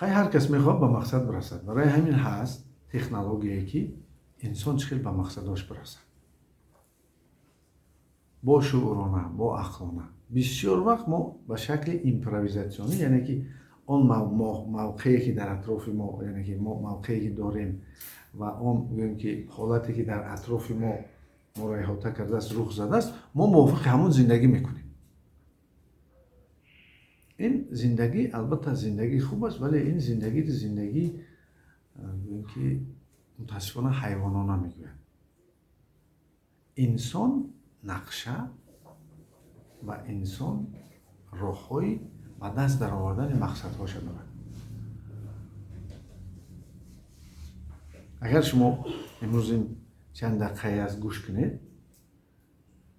هر کس میخواد به مقصد برسد. برای همین هست تکنولوژی که انسان چخیل به مقصدش برسد با شعورانه، با عقلانه. بسیار وقت ما به شکل ایمپرویزاسیونی، یعنی که آن موقعی که در اطراف ما، یعنی که ما موقعی که داریم و آن بگوییم که حالتی که در اطراف ما را احاطه کرده است، رخ زده است، ما موافق همون زندگی میکنیم. این زندگی البته زندگی خوب است، ولی این زندگی بگوییم که متاسفانه حیوانانه میگویند. انسان نقشه و انسان راه‌های و دست در آوردن مقصدهاش دارد. اگر شما امروز این چند دقیقه از گوش کنید،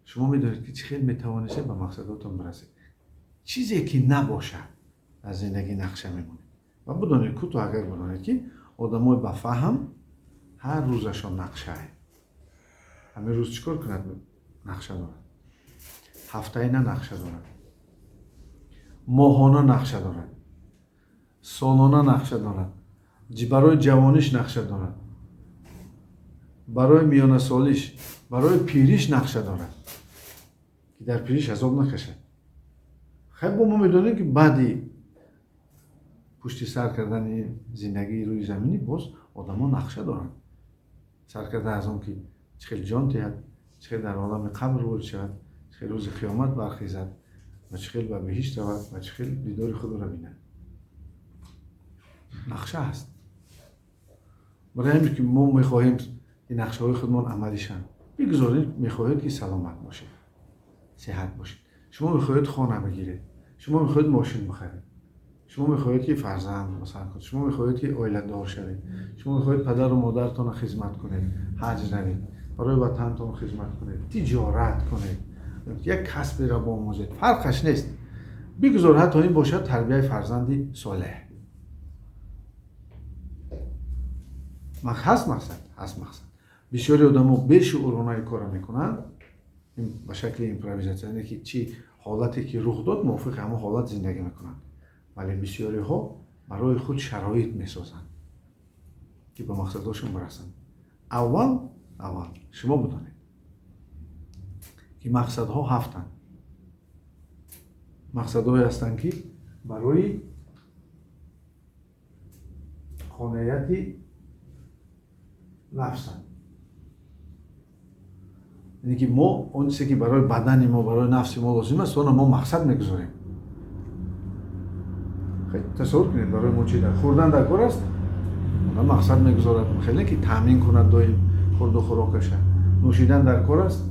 شما میدونید که چه میتوانید به مقصداتون برسید. چیزی که نباشه از زندگی نقشه میمونه. و بدونید که تو اگر بدونید که آدمای با فهم هر روزشون نقشه هست. همین روز چیکار کنند؟ نقشه دارند. هفته‌ای نقشه دارند. ماهانه نقشه دارند. سالانه نقشه دارند. برای جوانیش نقشه دارند. برای میانه سالیش، برای پیریش نقشه دارند. که در پیریش عذاب نکشد. خیلی با ما میدونیم که بعدی پشت سر کردن زندگی روی زمینی باز آدم ها نقشه دارند. سر کرده از اون که چخیل جان تید، چخیل در عالم قبر وارد شود، چخیل روز قیامت برخیزد و چخیل به بهشت رود و چخیل دیدار خود را بیند. نقشه هست. برای همین که ما میخواهیم این نقشه های خودمان عملی شن. بگذارید میخواهید که سلامت باشید، صحت باشید. شما میخواهید خانه بگیرید، شما میخواهید ماشین بخرید، شما میخواهید که فرزند مثلا کنید، شما میخواهید که اوله دار شوید، شما میخواهید پدر و مادرتان خدمت کنید، حج روید، برای وطنتان خدمت کنید، تجارت کنید، یک کسبی را بیاموزید. فرقش نیست. بگذار حتی این باشد تربیت فرزندی صالح. هست مقصد. بسیاری آدم‌ها بیشعورانه کار میکنند. این به شکل ایمپرویزاسیون، یعنی که چی حالتی که رخ داد موافق همون حالت زندگی میکنند. ولی بسیاری ها برای خود شرایط میسازند که به مقصدشون برسند. اول شما بدانید که مقصدها هفتند. مقصدهایی هستند که برای خانیت نفسند. یعنی که ما اون چیزی که برای بدن ما، برای نفس ما لازم است، اون ما مقصد میگذاریم. خیلی تصور کنید برای ما چی در خوردن در کار است، اون مقصد میگذارد. خیلی که تامین کند دایم خورد و خوراکش. نوشیدن در کار است،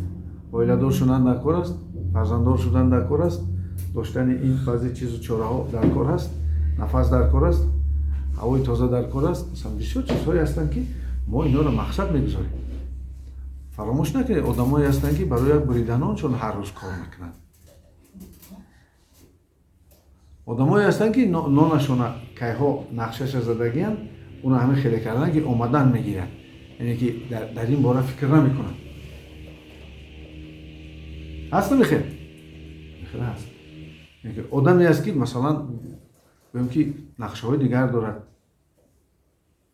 اولیدار شدن در کار است، فرزنددار شدن در کار است، داشتن این بعضی چیز و چاره ها در کار است، نفس در کار است، هوای تازه در کار است. مثلا بسیار چیزهایی هستند که ما اینا رو مقصد میگذاریم. فراموش نکنید آدمایی هستند که برای بریدن چون هر روز کار میکنند. آدمایی هستند که نانشون کیها نقشش زدگی هم اونا همه خیلی کردن که اومدن میگیرن. یعنی که در این باره فکر نمیکنن. هست نمیخیر؟ میخیر هست. یعنی که آدمی هست که مثلا بگیم که نقشه های دیگر دارد،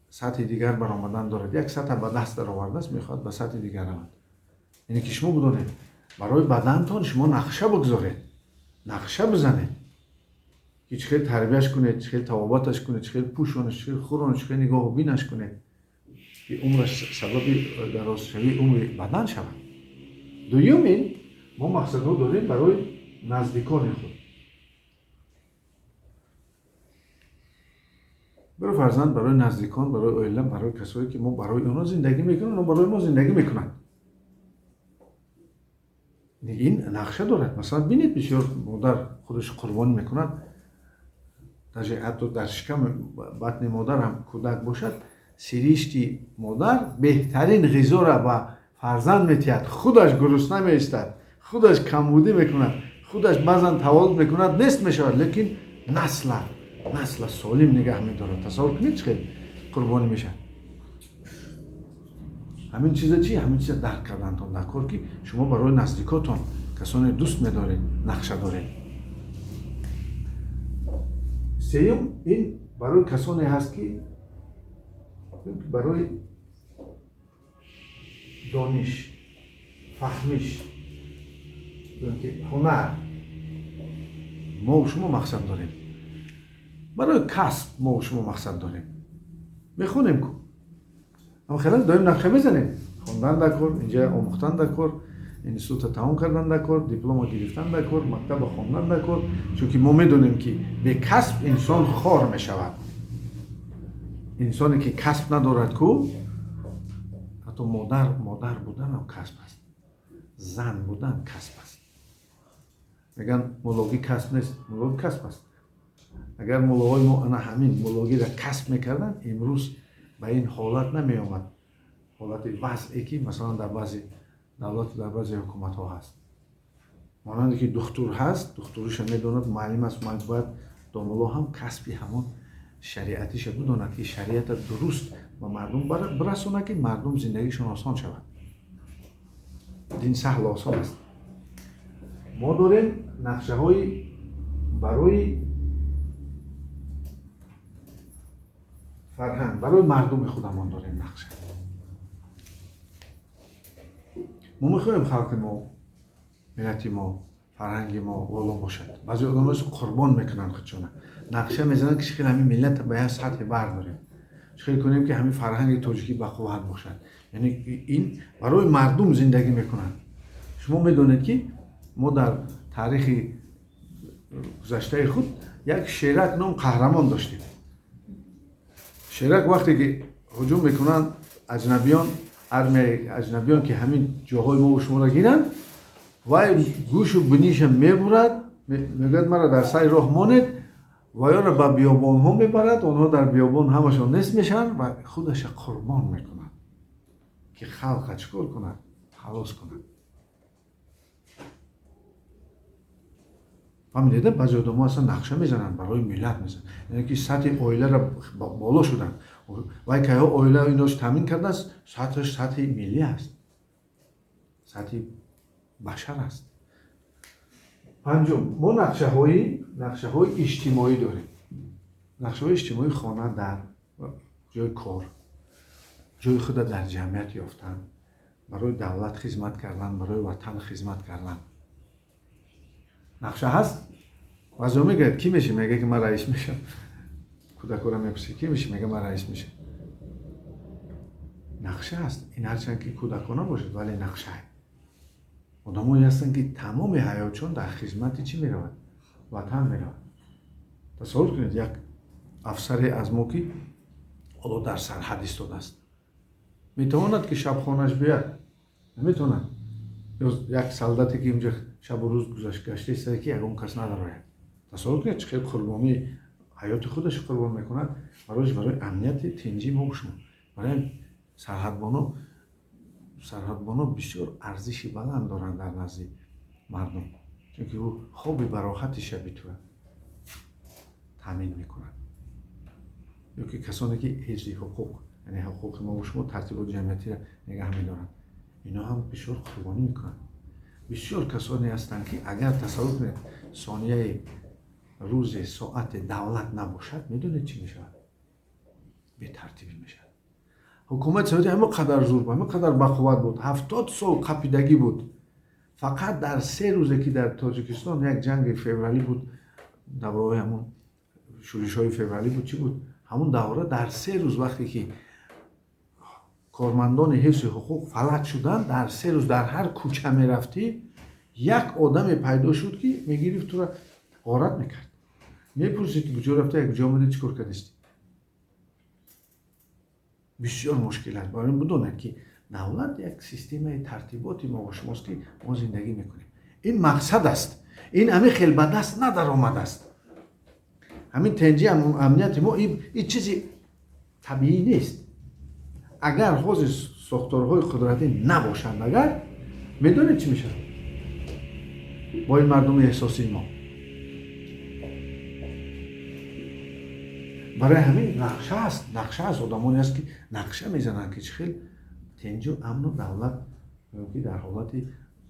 سطح دیگر برآمدن دارد، یک سطح به دست در آورده است، میخواد به سطح دیگر رود. یعنی که شما بدونید برای بدنتان شما نقشه بگذارید، نقشه بزنید که چخیل تربیتش کنید، چخیل توابطش کنید، چخیل پوشونش، چخیل خورونش، چخیل نگاه و بینش کنید که عمرش سبب دراز شوی عمر بدن شود. دومین ما مقصدها داریم برای نزدیکان خود. برای فرزند، برای نزدیکان، برای اویله، برای کسایی که ما برای اونا زندگی میکنن، اونا برای ما زندگی میکنن. این نقشه دارد. مثلا بینید بسیار مادر خودش قربانی میکند، حتی در شکم بطن مادر هم کودک باشد، سریشتی مادر بهترین غذا را به فرزند میتید، خودش گرسنه میستد، خودش کمبودی میکند، خودش بعضا تولد میکند، نیست میشود، لیکن نسل سالم نگه میدارد. تصور کنید چه قربانی میشه. همین چیزا چی؟ همین چیزا درک کردنتون در کار که شما برای نزدیکاتون، کسانی دوست میدارید، نقشه دارید. سیوم این برای کسانی هست که برای دانش فهمیش هنر ما و شما مقصد داریم، برای کسب ما و شما مقصد داریم، میخونیم که اما خیلی داریم نقشه میزنیم، خوندن دکر، اینجا آموختن دکر، اینستیتوت تمام کردن دکر، دیپلم گرفتن دکر، مکتب خوندن دکر، چون که ما میدونیم که به کسب انسان خار میشود. انسانی که کسب ندارد کو حتی مادر بودن هم کسب است، زن بودن کسب است. میگن مولاگی کسب نیست، مولاگی کسب است. اگر مولاهای ما انا همین مولاگی را کسب میکردن امروز به این حالت نمی آمد، حالت وضعی که مثلا در بعضی دولت در بعضی حکومت ها هست. مانند که دکتر هست، دکترش میدوند، معلم است، باید مولا هم کسبی همون شریعتیش بدوند که شریعت درست و مردم برسونه که مردم زندگیشون آسان شود. دین سهل آسان است. ما داریم نقشه های برای فرهنگ، برای مردم خودمان داریم نقشه. ما میخوایم خلق ما، ملت ما، فرهنگ ما والا باشد. بعضی آدم هست قربان میکنن خودشون، نقشه میزنن که خیلی همین ملت به یه سطح برداریم، خیلی کنیم که همین فرهنگ تاجیکی بقوت باشد. یعنی این برای مردم زندگی میکنن. شما میدونید که ما در تاریخ گذشته خود یک شیرک نام قهرمان داشتیم. شیرک وقتی که هجوم میکنن اجنبیان، ارمی اجنبیان که همین جاهای ما و شما را گیرن و گوش و بنیش میبرد، میگوید مرا در سر راه مانید و یا را به بیابان ها میبرد، آنها در بیابان همشون نیست میشن و خودش قربان میکنن که خلق چکار کنن؟ خلاص کنن. فهمیدید؟ بعضی آدم‌ها اصلا نقشه میزنن، برای ملت میزنن، یعنی که سطح اویله را بالا شدن و که اویله ایناش تامین کرده است، سطح ملی است، سطح بشر است. پنجم، ما نقشه های اجتماعی داریم. نقشه های اجتماعی خانه، در جای کار، جای خود در جمعیت یافتن، برای دولت خدمت کردن، برای وطن خدمت کردن. نقشه هست. وضع میگه کی میشه؟ میگه که من رئیس میشم. کودکورا میپرسی کی میشه؟ میگه من رئیس میشم. نقشه هست. این هرچند که کودکانه باشد ولی نقشه هست. آدمایی هستن که تمام حیاتشون در خدمت چی میرود؟ وطن میرود. تصور کنید یک افسر از ما که حالا در سرحد ایستاده است، میتواند که شب خانه‌اش بیاد؟ نمیتواند. یا یک سلدتی که اونجا شب و روز گشته است که اون کس نداره. تصور کنید چه قربانی حیات خودش قربان میکند برای امنیت تنظیم و شما. برای سرحدبانا بسیار ارزش بلند دارند در نزد مردم، چون که او خواب براحت شبی تو تامین میکنند. یا که کسانی که حفظ حقوق، یعنی حقوق ما و شما، ترتیبات جمعیتی را نگه میدارند، اینا هم بسیار قربانی میکنند. بسیار کسانی هستند که اگر تصور کنید ثانیه روز ساعت دولت نباشد، میدونید چی میشود؟ به ترتیبی میشد. حکومت سعودی همه قدر زور بود، همه قدر بقوت بود، 70 سال قپیدگی بود. فقط در 3 روزه که در تاجیکستان یک جنگ فوریه بود، دوره همون شورش های فوریه بود، چی بود؟ همون دوره در 3 روز وقتی که کارمندان حفظ حقوق فلج شدن، در 3 روز در هر کوچه میرفتی یک آدم پیدا شد که میگرفت تو را غارت میکرد. میپرسید که کجا رفته، یک کجا آمده، چیکار کردی؟ بسیار مشکل است. برای این بدونید که دولت یک سیستم ترتیباتی ما و شماست که ما زندگی میکنیم. این مقصد است. این همین خیلی به دست ندر آمده است. همین تنظیم امنیت ما این چیزی طبیعی نیست. اگر حوض ساختارهای قدرتی نباشند، اگر میدونید چی میشه با این مردم احساسی ما. برای همین نقشه است آدمانی است که نقشه میزنن که خیلی تنجی و امن و دولت در حالت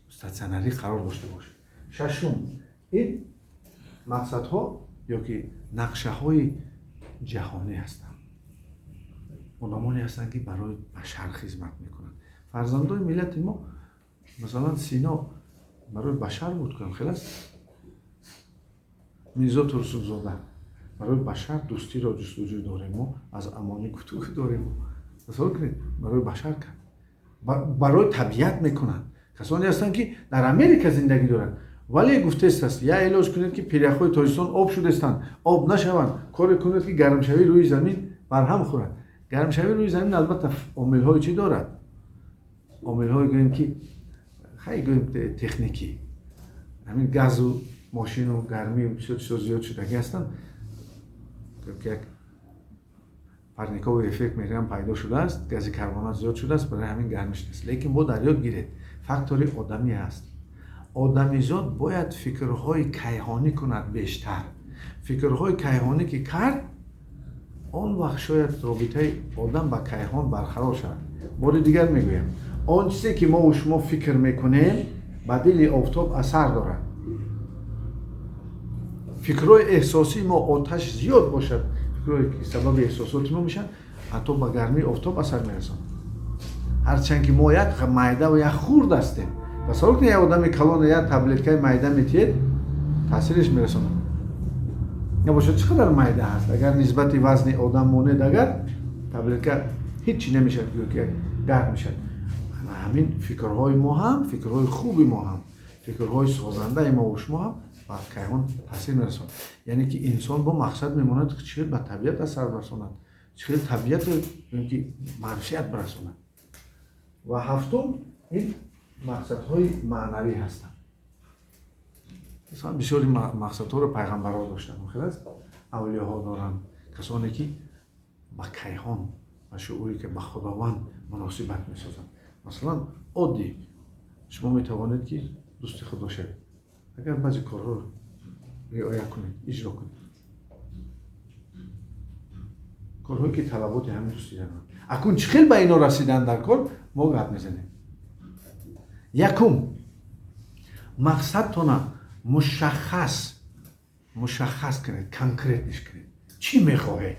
استثنایی قرار داشته باشه. ششم، این مقصدها یا که نقشه های جهانی هستند. آدمانی هستند که برای بشر خدمت میکنند. فرزندان ملت ما مثلا سینا برای بشر بود کنم خلاص. میرزا ترسوزاده برای بشر دوستی را جستجو داریم، ما از امانی گفتگو داریم. مثلا کنید برای بشر کرد، برای طبیعت میکنن. کسانی هستند که در امریکا زندگی دارند ولی گفته است یا علاج کنید که پیرخوی تاجیکستان آب شده استند، آب نشوند، کار کنید که گرم شوی روی زمین برهم خورد. گرم شوی روی زمین البته عامل های چی دارد؟ عامل های گوییم که خیلی گوییم تکنیکی، همین گاز و ماشین و گرمی و بسیار زیاد شدگی هستند که یک پرنیکا و افکت میگم پیدا شده است، گاز کربنات زیاد شده است، برای همین گرمش نیست. لیکن با در یاد گیرید فاکتور آدمی است. آدمیزاد باید فکرهای کیهانی کند بیشتر. فکرهای کیهانی که کرد آن وقت شاید رابطه آدم با کیهان برقرار شود. بار دیگر میگویم آن چیزی که ما و شما فکر میکنیم با دل آفتاب اثر دارد. فکرهای احساسی ما آتش زیاد باشد، فکرهای که سبب احساسات ما میشن، حتی با گرمی آفتاب اثر میرسند. هرچند که ما یک معده و یک خورد هستیم، تصور کنید یک آدم کلان یک تبلتکای معده میتید تاثیرش میرسونه. نباشه چقدر معده هست، اگر نسبت وزن آدم ماند اگر تبلتکا هیچی نمیشه که گرم میشه. همین فکرهای ما هم، فکرهای خوبی ما هم، فکرهای سازنده ما و شما هم با کیهان تاثیر میرسونه. یعنی که انسان با مقصد میماند که چه به طبیعت اثر برساند، چه طبیعت که معرفت برساند. و هفتم این مقصدهای معنوی هستند. مثلا بسیاری مقصدها رو پیغمبرها داشتن، خلاص اولیاها دارن، کسانی که با کیهان و شعوری که با خداوند مناسبت میسازن. مثلا عادی شما میتوانید که دوست خدا شوید اگر بعضی کارها رو رعایت کنید، اجرا کنید، کارهایی که طلبات همین دوستی دارن. اکنون چخیل به اینا رسیدن در کار ما گپ میزنیم. یکم مقصدتون مشخص کنید، کانکریتش کنید. چی میخواهید؟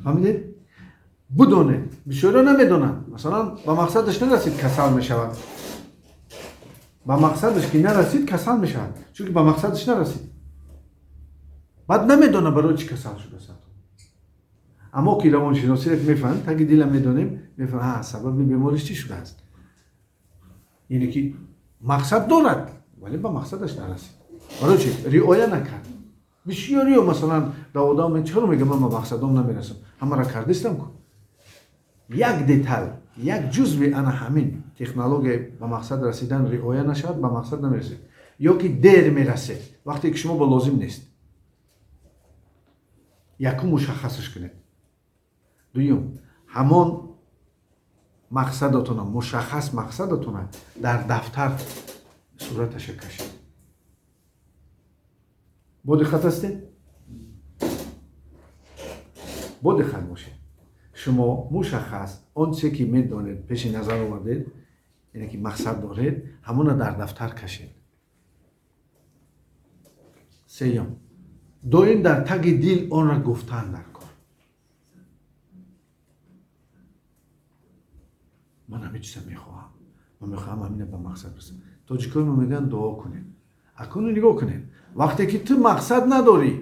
فهمیدید؟ بدونید. بسیاری نمیدونن. مثلا با مقصدش نرسید کسل میشود. با مقصدش که نرسید کسل میشود، چون که با مقصدش نرسید. بعد نمیدونه برای چی کسل شده است. اما که روانشناسی رو میفهمیم، تا که دیل میدونیم میفهمیم سبب بیماریش چی شده است. یعنی که مقصد دارد ولی با مقصدش نرسید. برای چی؟ رعایت نکرد. بسیاری مثلا در آدم چرا میگم من با مقصدم نمیرسم؟ همه را کردستم کن. یک دیتال، یک جزء انا همین تکنولوژی با مقصد رسیدن رعایت نشد، با مقصد نمیرسید. یا که دیر میرسه وقتی که شما با لازم نیست. یکم مشخصش کنید. دوم همان مقصدتون، مشخص مقصدتون در دفتر صورتش کشید. با دقت هستید؟ با دقت باشید. شما مشخص آنچه که میدانید پیش نظر آوردید، یعنی که مقصد دارید، همون در دفتر کشید. سیوم دویم در تگ دل آن را گفتن در کار. من همه چیز میخواهم، من میخواهم همین به مقصد برسم. تاجیکان میگن دعا کنید. اکنون نگاه کنید، وقتی که تو مقصد نداری،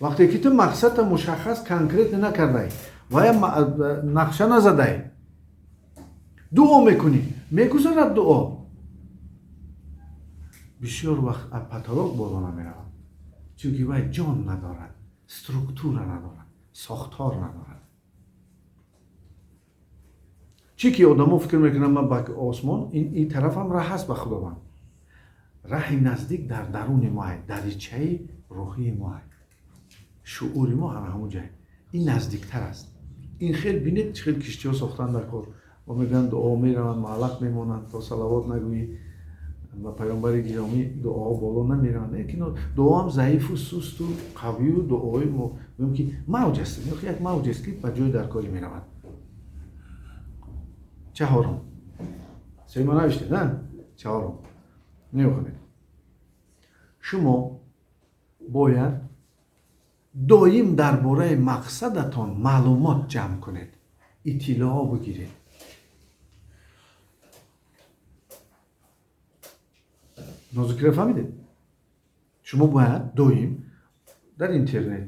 وقتی که تو مقصد مشخص کانکریت نکردی و یا نقشه نزدی، دعا میکنی، میگذارد دعا. بسیار وقت پتالوگ بالا نمیرود، چون که وای جان ندارد، استرکتور ندارد، ساختار ندارد. چی که آدمو فکر میکنن من به آسمان، این طرف هم راه هست به خداوند. راه نزدیک در درون ما، دریچه روحی ما، شعور ما همون جای. این نزدیکتر است. این خیلی بینید خیلی کشتی ها ساختن در کار و میگن دعا میرن معلق میمونن تا صلوات نگویی و پیامبر گرامی دعا بالا نمیرن. لیکن دعا هم ضعیف و سست و قوی و دعای ممکن موج است. یک موج است که به جای در کاری میرود. چهارم سیما نوشته نه؟ چهارم نگاه کنید. шумо бояд доим дар бораи мақсадатон маълумот ҷамъ кунед, иттилоъ бигиред. нозукиро фаҳмидед? шумо бояд доим дар интернет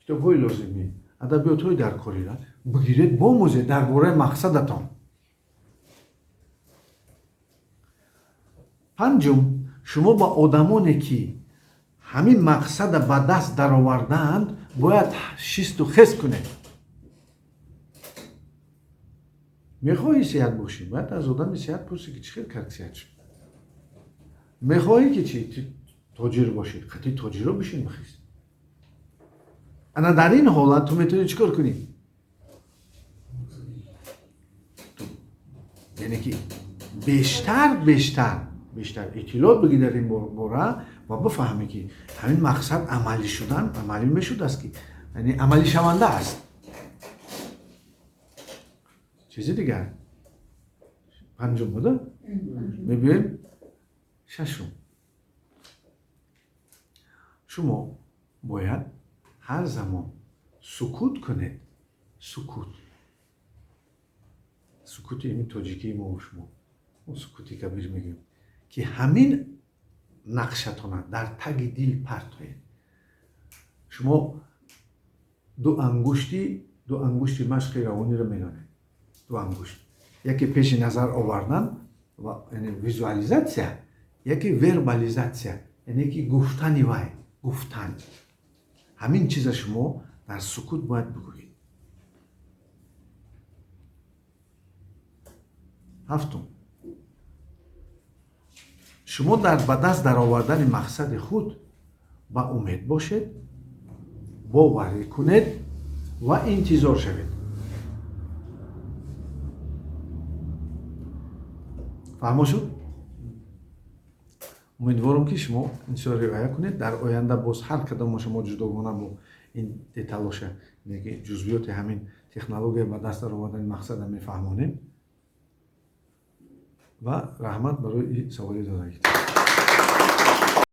китобҳои лозимӣ, адабиётҳои даркориро бигиред, бомӯзед дар бораи мақсадатон. панҷум, шумо ба одамоне ки ҳамин мақсада ба даст даровардаанд бояд шисту хес кунед. мехоҳӣ сеҳат бошӣ, бояд аз одами сеҳат пурсӣ ки чӣ хел кард сеҳат шуд. мехоҳӣ ки чи тоҷир бошӣ, қатъи тоҷиро бишин бихиз. ана дар ин ҳолат ту метавонӣ чӣ кор кунӣ? яъне ки бештар иттилоъ бигирӣ дар ин бора ва бифаҳмӣ ки ҳамин мақсад амалӣ шудан амалӣ мешудааст, ки яъне амалӣ шаванда аст. чизи дигар панҷум буда? мебиёем шашум. шумо бояд ҳар замон сукут кунед. сукути ин тоҷикии мо шумо сукути кабир мегӯем, ки ҳамин нақшатона дар таги дил партоед. шумо ду ангушти машқи равониро менонед. ду ангушт, яке пеши назар овардан ва яъне визуализатсия, яке вербализатсия, яъне ки гуфтани вай, гуфтан. ҳамин чиза шумо дар сукут бояд бигӯед. ҳафтум, шумо дар ба даст даровардани мақсади худ ба умед бошед, боварӣ кунед ва интизор шавед. фаҳмо шуд? умедворам ки шумо иншоалло риоя кунед. дар оянда боз ҳар кадом шумо ҷудогона бо ин деталоша ҷузъиёти ҳамин технология ба даст даровардани мақсада мефаҳмонем. ва раҳмат барои саволи додагӣ.